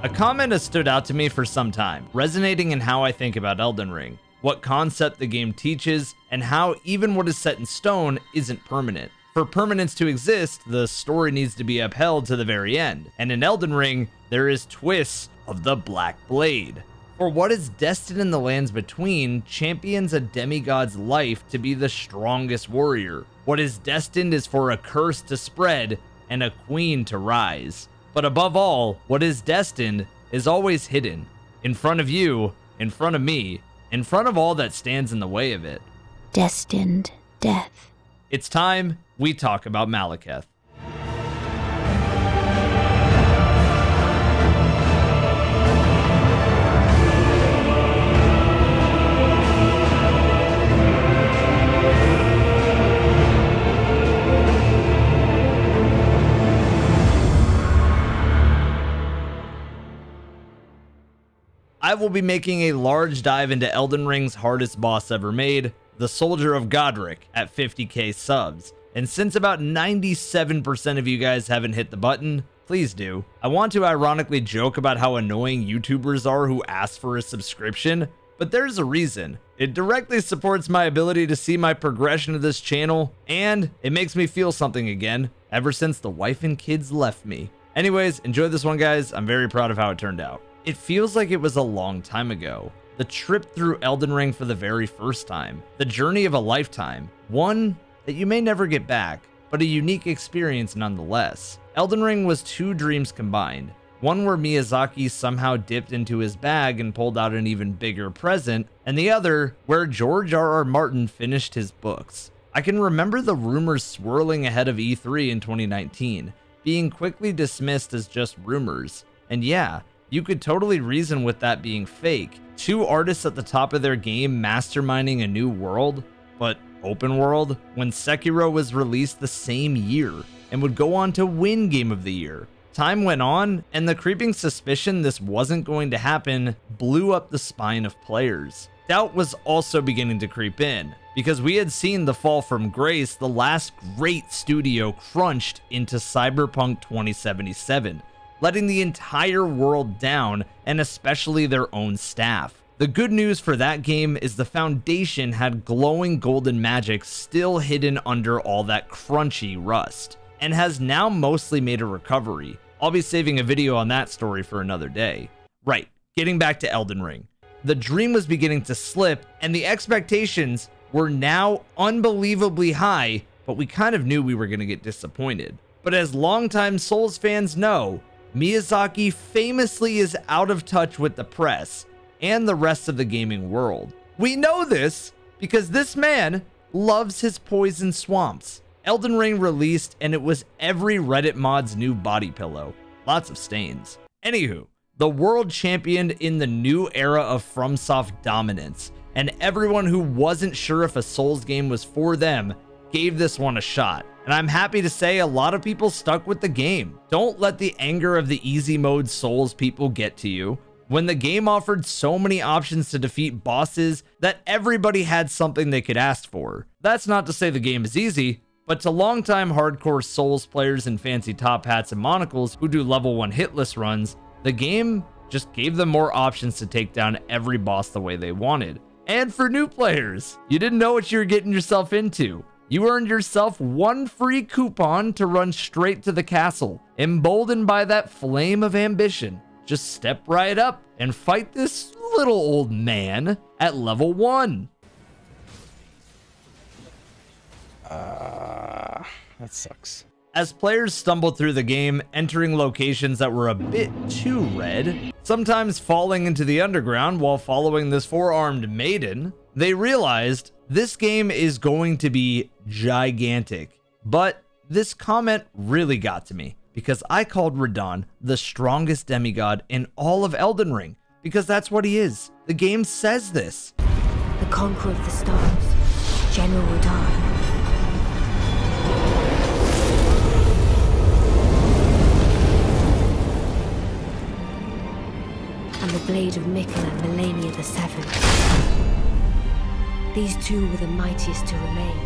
A comment has stood out to me for some time, resonating in how I think about Elden Ring, what concept the game teaches, and how even what is set in stone isn't permanent. For permanence to exist, the story needs to be upheld to the very end, and in Elden Ring, there is twists of the Black Blade. For what is destined in the lands between champions a demigod's life to be the strongest warrior. What is destined is for a curse to spread and a queen to rise. But above all, what is destined is always hidden. In front of you, in front of me, in front of all that stands in the way of it. Destined Death. It's time we talk about Malekith. I will be making a large dive into Elden Ring's hardest boss ever made, the Soldier of Godric, at 50k subs. And since about 97% of you guys haven't hit the button, please do. I want to ironically joke about how annoying YouTubers are who ask for a subscription, but there's a reason. It directly supports my ability to see my progression of this channel, and it makes me feel something again, ever since the wife and kids left me. Anyways, enjoy this one, guys. I'm very proud of how it turned out. It feels like it was a long time ago. The trip through Elden Ring for the very first time. The journey of a lifetime. One that you may never get back, but a unique experience nonetheless. Elden Ring was two dreams combined. One where Miyazaki somehow dipped into his bag and pulled out an even bigger present, and the other where George R.R. Martin finished his books. I can remember the rumors swirling ahead of E3 in 2019, being quickly dismissed as just rumors. And yeah, you could totally reason with that being fake. Two artists at the top of their game masterminding a new world, but open world, when Sekiro was released the same year and would go on to win Game of the Year. Time went on, and the creeping suspicion this wasn't going to happen blew up the spine of players. Doubt was also beginning to creep in, because we had seen the fall from grace the last great studio crunched into Cyberpunk 2077. Letting the entire world down, and especially their own staff. The good news for that game is the foundation had glowing golden magic still hidden under all that crunchy rust, and has now mostly made a recovery. I'll be saving a video on that story for another day. Right, getting back to Elden Ring. The dream was beginning to slip, and the expectations were now unbelievably high, but we kind of knew we were going to get disappointed. But as longtime Souls fans know, Miyazaki famously is out of touch with the press and the rest of the gaming world. We know this because this man loves his poison swamps. Elden Ring released and it was every Reddit mod's new body pillow. Lots of stains. Anywho, the world championed in the new era of FromSoft dominance, and everyone who wasn't sure if a Souls game was for them gave this one a shot. And I'm happy to say a lot of people stuck with the game. Don't let the anger of the easy mode Souls people get to you. When the game offered so many options to defeat bosses that everybody had something they could ask for. That's not to say the game is easy, but to longtime hardcore Souls players in fancy top hats and monocles who do level 1 hitless runs, the game just gave them more options to take down every boss the way they wanted. And for new players, you didn't know what you were getting yourself into. You earned yourself one free coupon to run straight to the castle. Emboldened by that flame of ambition, just step right up and fight this little old man at level 1. That sucks. As players stumbled through the game, entering locations that were a bit too red, sometimes falling into the underground while following this four-armed maiden, they realized this game is going to be gigantic. But this comment really got to me, because I called Radahn the strongest demigod in all of Elden Ring, because that's what he is. The game says this. The conqueror of the stars, General Radahn. And the blade of Mikkel and Malenia the Seventh. These two were the mightiest to remain,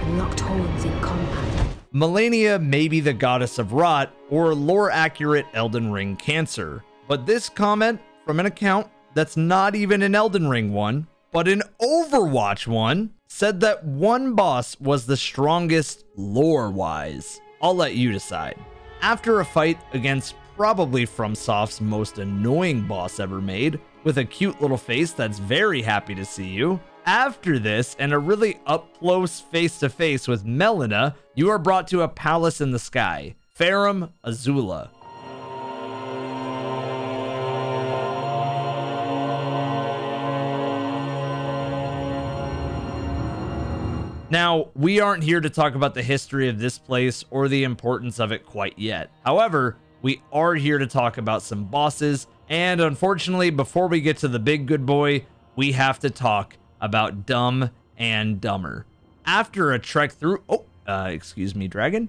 and locked horns in combat. Malenia may be the goddess of rot, or lore-accurate Elden Ring cancer. But this comment from an account that's not even an Elden Ring one, but an Overwatch one, said that one boss was the strongest lore-wise. I'll let you decide. After a fight against probably FromSoft's most annoying boss ever made, with a cute little face that's very happy to see you, after this, and a really up-close face-to-face with Malenia, you are brought to a palace in the sky, Farum Azula. Now, we aren't here to talk about the history of this place or the importance of it quite yet. However, we are here to talk about some bosses, and unfortunately, before we get to the big good boy, we have to talk about Dumb and Dumber. After a trek through... excuse me, dragon.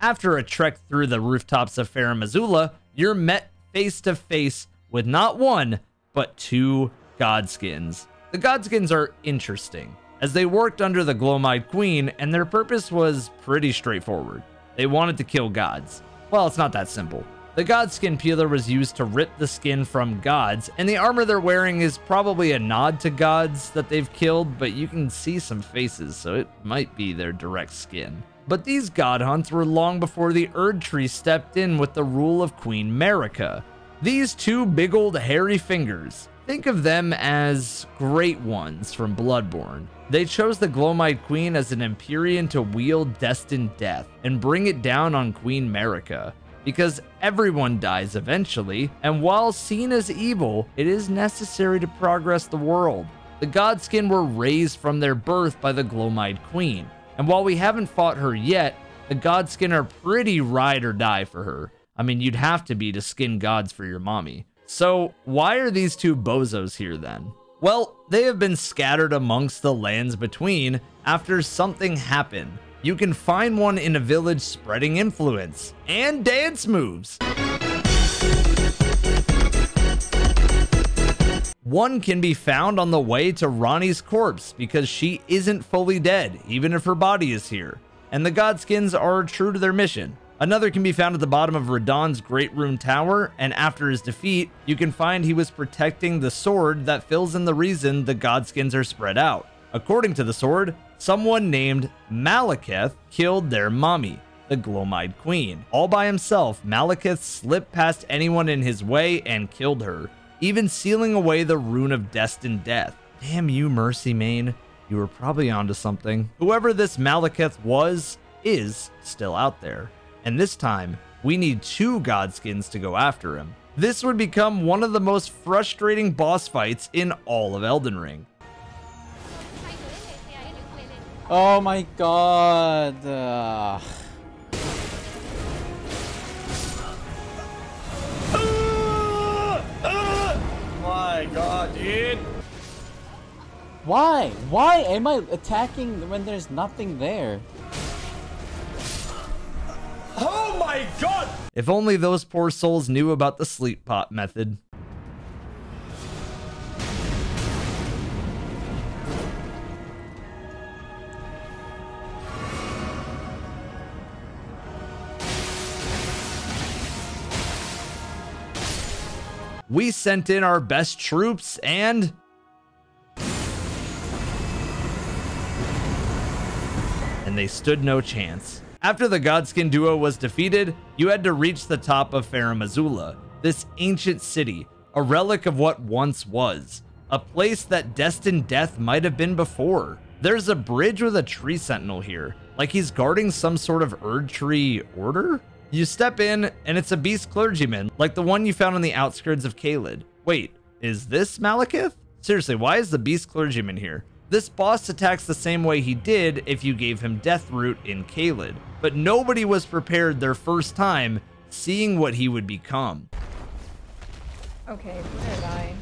After a trek through the rooftops of Farum Azula, you're met face to face with not one, but two Godskins. The Godskins are interesting, as they worked under the Glowmide Queen, and their purpose was pretty straightforward. They wanted to kill gods. Well, it's not that simple. The Godskin peeler was used to rip the skin from gods, and the armor they're wearing is probably a nod to gods that they've killed, but you can see some faces, so it might be their direct skin. But these god hunts were long before the Erd Tree stepped in with the rule of Queen Marika. These two big old hairy fingers, think of them as Great Ones from Bloodborne. They chose the Glowmide Queen as an Empyrean to wield Destined Death and bring it down on Queen Marika, because everyone dies eventually, and while seen as evil, it is necessary to progress the world. The Godskin were raised from their birth by the Glowmide Queen, and while we haven't fought her yet, the Godskin are pretty ride or die for her. I mean, you'd have to be to skin gods for your mommy. So why are these two bozos here then? Well, they have been scattered amongst the lands between after something happened. You can find one in a village spreading influence and dance moves. One can be found on the way to Ranni's corpse because she isn't fully dead, even if her body is here, and the Godskins are true to their mission. Another can be found at the bottom of Radahn's Great Rune Tower, and after his defeat, you can find he was protecting the sword that fills in the reason the Godskins are spread out. According to the sword, someone named Malekith killed their mommy, the Glowmide Queen. All by himself, Malekith slipped past anyone in his way and killed her, even sealing away the rune of Destined Death. Damn you, Mercy Mane. You were probably onto something. Whoever this Malekith was, is still out there. And this time, we need two Godskins to go after him. This would become one of the most frustrating boss fights in all of Elden Ring. Oh my god. My god, dude. Why? Why am I attacking when there's nothing there? Oh my god! If only those poor souls knew about the sleep pot method. We sent in our best troops and they stood no chance. After the Godskin Duo was defeated, you had to reach the top of Farum Azula, this ancient city, a relic of what once was, a place that Destined Death might have been before. There's a bridge with a tree sentinel here, like he's guarding some sort of Erd Tree order? You step in, and it's a beast clergyman, like the one you found on the outskirts of Caelid. Wait, is this Malekith? Seriously, why is the beast clergyman here? This boss attacks the same way he did if you gave him Deathroot in Caelid, but nobody was prepared their first time seeing what he would become. Okay, we're gonna die.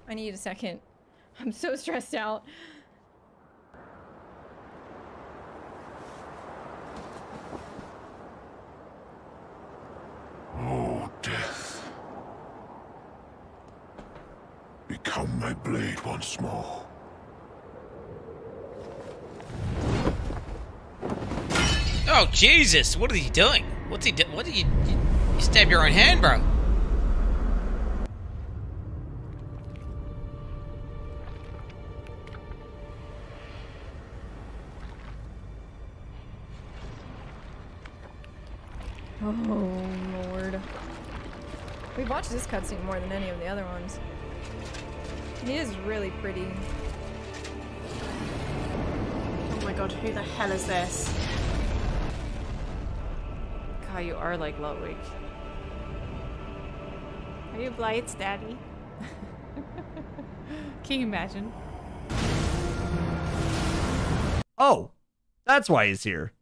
I need a second. I'm so stressed out. Oh, death. Become my blade once more. Oh, Jesus! What is he doing? What's he doing? What did you stab your own hand, bro? Oh, Lord. We've watched this cutscene more than any of the other ones. He is really pretty. Oh my god, who the hell is this? God, you are like Ludwig. Are you Blight's daddy? Can you imagine? Oh, that's why he's here.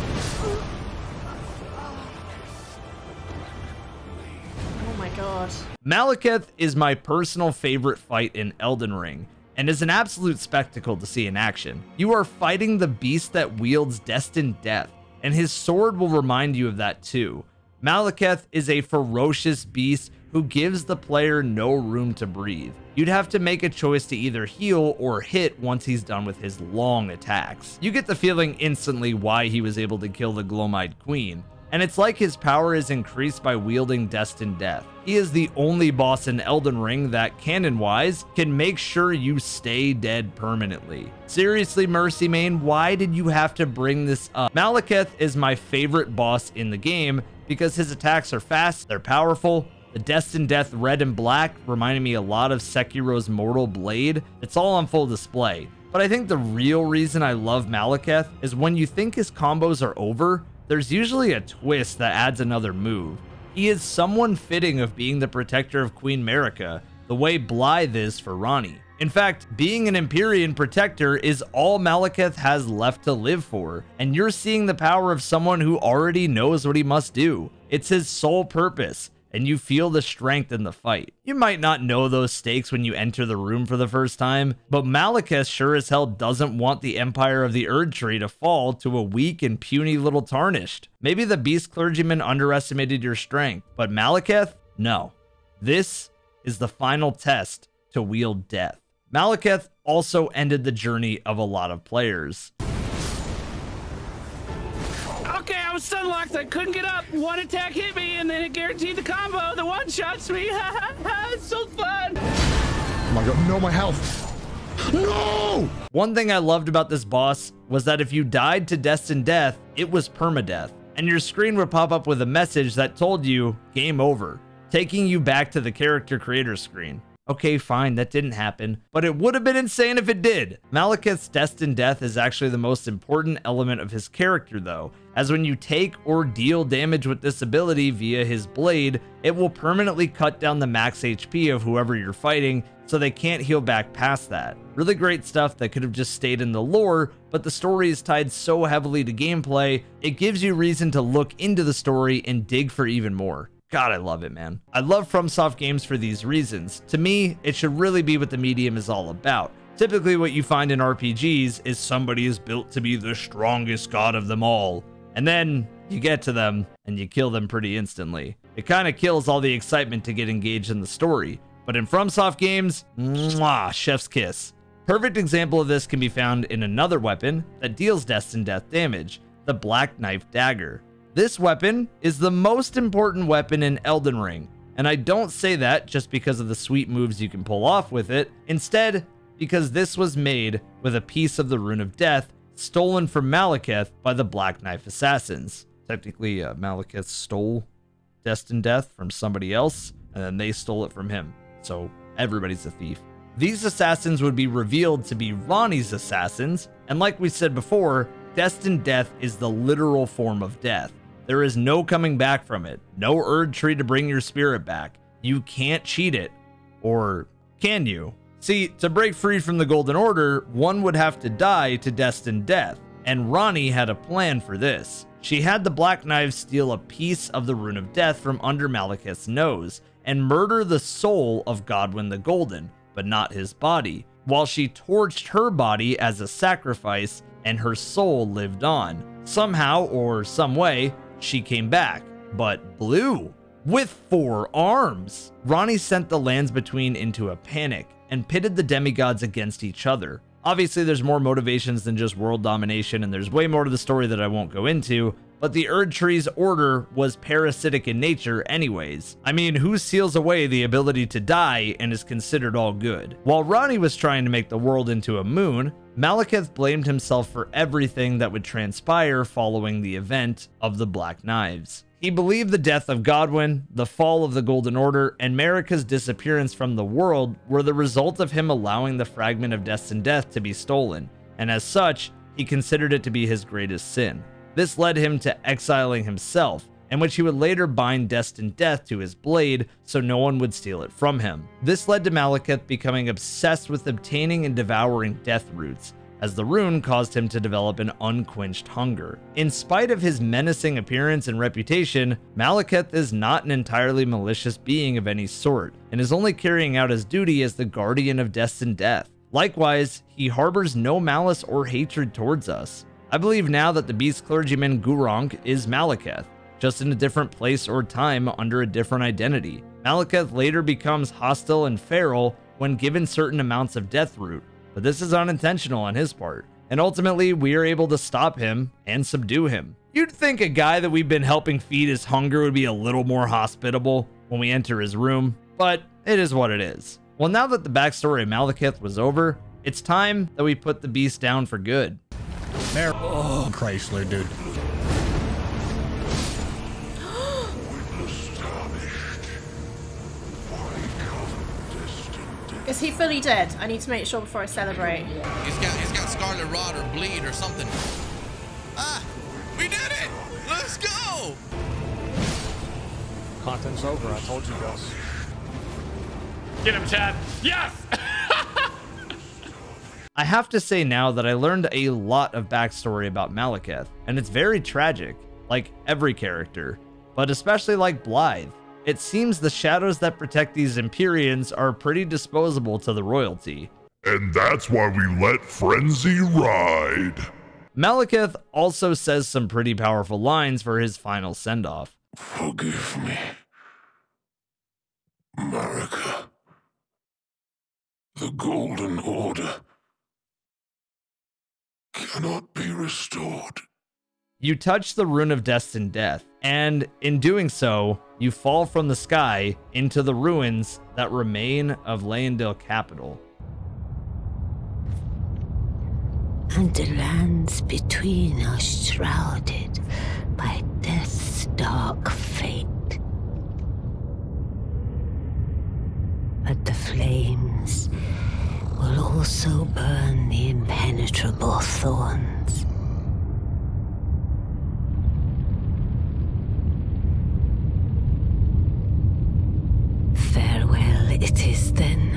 Oh my god. Malekith is my personal favorite fight in Elden Ring, and is an absolute spectacle to see in action. You are fighting the beast that wields Destined Death, and his sword will remind you of that too. Malekith is a ferocious beast who gives the player no room to breathe. You'd have to make a choice to either heal or hit once he's done with his long attacks. You get the feeling instantly why he was able to kill the Glomide Queen, and it's like his power is increased by wielding Destined Death. He is the only boss in Elden Ring that, canon-wise, can make sure you stay dead permanently. Seriously, Mercy Main, why did you have to bring this up? Malekith is my favorite boss in the game because his attacks are fast, they're powerful. The Destined Death red and black reminded me a lot of Sekiro's Mortal Blade. It's all on full display. But I think the real reason I love Malekith is when you think his combos are over, there's usually a twist that adds another move. He is someone fitting of being the protector of Queen Marika, the way Blythe is for Ranni. In fact, being an Empyrean protector is all Malekith has left to live for, and you're seeing the power of someone who already knows what he must do. It's his sole purpose, and you feel the strength in the fight. You might not know those stakes when you enter the room for the first time, but Malekith sure as hell doesn't want the Empire of the Erdtree to fall to a weak and puny little Tarnished. Maybe the Beast Clergyman underestimated your strength, but Malekith? No. This is the final test to wield death. Malekith also ended the journey of a lot of players. Okay, I was stun locked. I couldn't get up. One attack hit me, and then it guaranteed the combo. The one shots me. It's so fun. Oh my god, no, my health. No! One thing I loved about this boss was that if you died to Destined Death, it was permadeath, and your screen would pop up with a message that told you game over, taking you back to the character creator screen. Okay, fine, that didn't happen, but it would have been insane if it did. Malekith's Destined Death is actually the most important element of his character though, as when you take or deal damage with this ability via his blade, it will permanently cut down the max HP of whoever you're fighting, so they can't heal back past that. Really great stuff that could have just stayed in the lore, but the story is tied so heavily to gameplay, it gives you reason to look into the story and dig for even more. God, I love it, man. I love FromSoft games for these reasons. To me, it should really be what the medium is all about. Typically, what you find in RPGs is somebody is built to be the strongest god of them all. And then you get to them and you kill them pretty instantly. It kind of kills all the excitement to get engaged in the story. But in FromSoft games, mwah, chef's kiss. Perfect example of this can be found in another weapon that deals Destined Death damage, the Black Knife Dagger. This weapon is the most important weapon in Elden Ring, and I don't say that just because of the sweet moves you can pull off with it, instead because this was made with a piece of the Rune of Death stolen from Malekith by the Black Knife Assassins. Technically, Malekith stole Destined Death from somebody else, and then they stole it from him, so everybody's a thief. These assassins would be revealed to be Ranni's assassins, and like we said before, Destined Death is the literal form of death. There is no coming back from it. No Erdtree to bring your spirit back. You can't cheat it. Or can you? See, to break free from the Golden Order, one would have to die to Destined Death, and Ranni had a plan for this. She had the Black Knives steal a piece of the Rune of Death from under Malekith's nose, and murder the soul of Godwyn the Golden, but not his body, while she torched her body as a sacrifice, and her soul lived on. Somehow, or some way, she came back, but blue, with 4 arms. Ranni sent the lands between into a panic and pitted the demigods against each other. Obviously, there's more motivations than just world domination, and there's way more to the story that I won't go into, but the Erdtree's order was parasitic in nature anyways. I mean, who seals away the ability to die and is considered all good? While Ranni was trying to make the world into a moon, Malekith blamed himself for everything that would transpire following the event of the Black Knives. He believed the death of Godwyn, the fall of the Golden Order, and Marika's disappearance from the world were the result of him allowing the fragment of Destined Death to be stolen, and as such, he considered it to be his greatest sin. This led him to exiling himself, in which he would later bind Destined Death to his blade so no one would steal it from him. This led to Malekith becoming obsessed with obtaining and devouring death roots, as the rune caused him to develop an unquenched hunger. In spite of his menacing appearance and reputation, Malekith is not an entirely malicious being of any sort, and is only carrying out his duty as the guardian of Destined Death. Likewise, he harbors no malice or hatred towards us. I believe now that the beast clergyman Gurranq is Malekith, just in a different place or time under a different identity. Malekith later becomes hostile and feral when given certain amounts of death root, but this is unintentional on his part, and ultimately we are able to stop him and subdue him. You'd think a guy that we've been helping feed his hunger would be a little more hospitable when we enter his room, but it is what it is. Well, now that the backstory of Malekith was over, it's time that we put the beast down for good. Oh, Chrysler, dude. Is he fully dead? I need to make sure before I celebrate. He's got scarlet rot or bleed or something. Ah, we did it! Let's go! Content's over. I told you guys. Get him, Chad. Yes! I have to say now that I learned a lot of backstory about Malekith, and it's very tragic, like every character, but especially like Blythe. It seems the shadows that protect these Empyreans are pretty disposable to the royalty. And that's why we let Frenzy ride. Malekith also says some pretty powerful lines for his final send-off. Forgive me, Marika. The Golden Order cannot be restored. You touch the rune of Destined Death, and in doing so, you fall from the sky into the ruins that remain of Leyndell capital. And the lands between are shrouded by death's dark fate. But the flames will also burn the impenetrable thorns. Farewell it is then.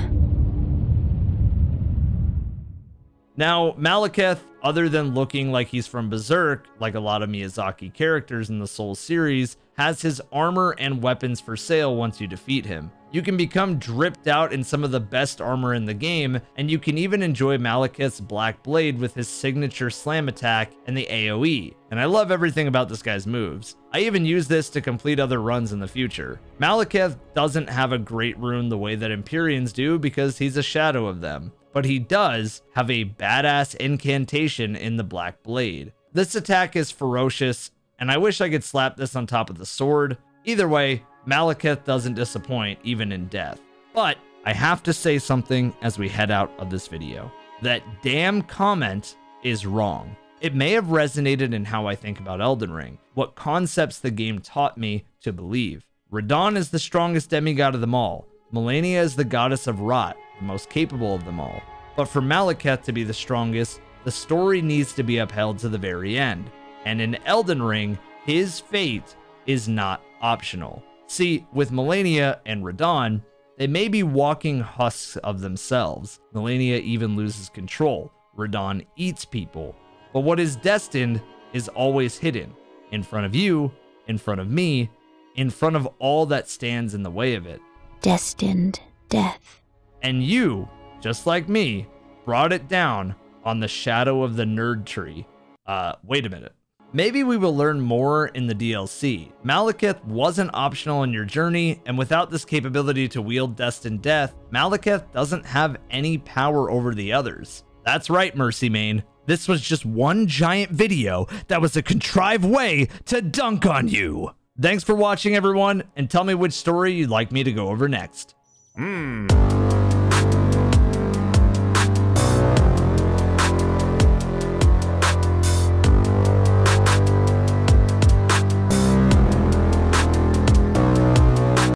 Now, Malekith, other than looking like he's from Berserk, like a lot of Miyazaki characters in the Souls series, has his armor and weapons for sale once you defeat him. You can become dripped out in some of the best armor in the game, and you can even enjoy Malekith's Black Blade with his signature slam attack and the AoE, and I love everything about this guy's moves. I even use this to complete other runs in the future. Malekith doesn't have a great rune the way that Empyreans do because he's a shadow of them, but he does have a badass incantation in the Black Blade. This attack is ferocious, and I wish I could slap this on top of the sword. Either way, Malekith doesn't disappoint even in death. But I have to say something as we head out of this video. That damn comment is wrong. It may have resonated in how I think about Elden Ring, what concepts the game taught me to believe. Radahn is the strongest demigod of them all. Malenia is the goddess of rot, the most capable of them all. But for Malekith to be the strongest, the story needs to be upheld to the very end. And in Elden Ring, his fate is not optional. See, with Malenia and Radahn, they may be walking husks of themselves. Malenia even loses control. Radahn eats people. But what is destined is always hidden. In front of you, in front of me, in front of all that stands in the way of it. Destined Death. And you, just like me, brought it down on the shadow of the nerd tree. Wait a minute. Maybe we will learn more in the DLC. Malekith wasn't optional in your journey, and without this capability to wield Destined Death, Malekith doesn't have any power over the others. That's right, Mercy Main. This was just one giant video that was a contrived way to dunk on you. Thanks for watching, everyone, and tell me which story you'd like me to go over next.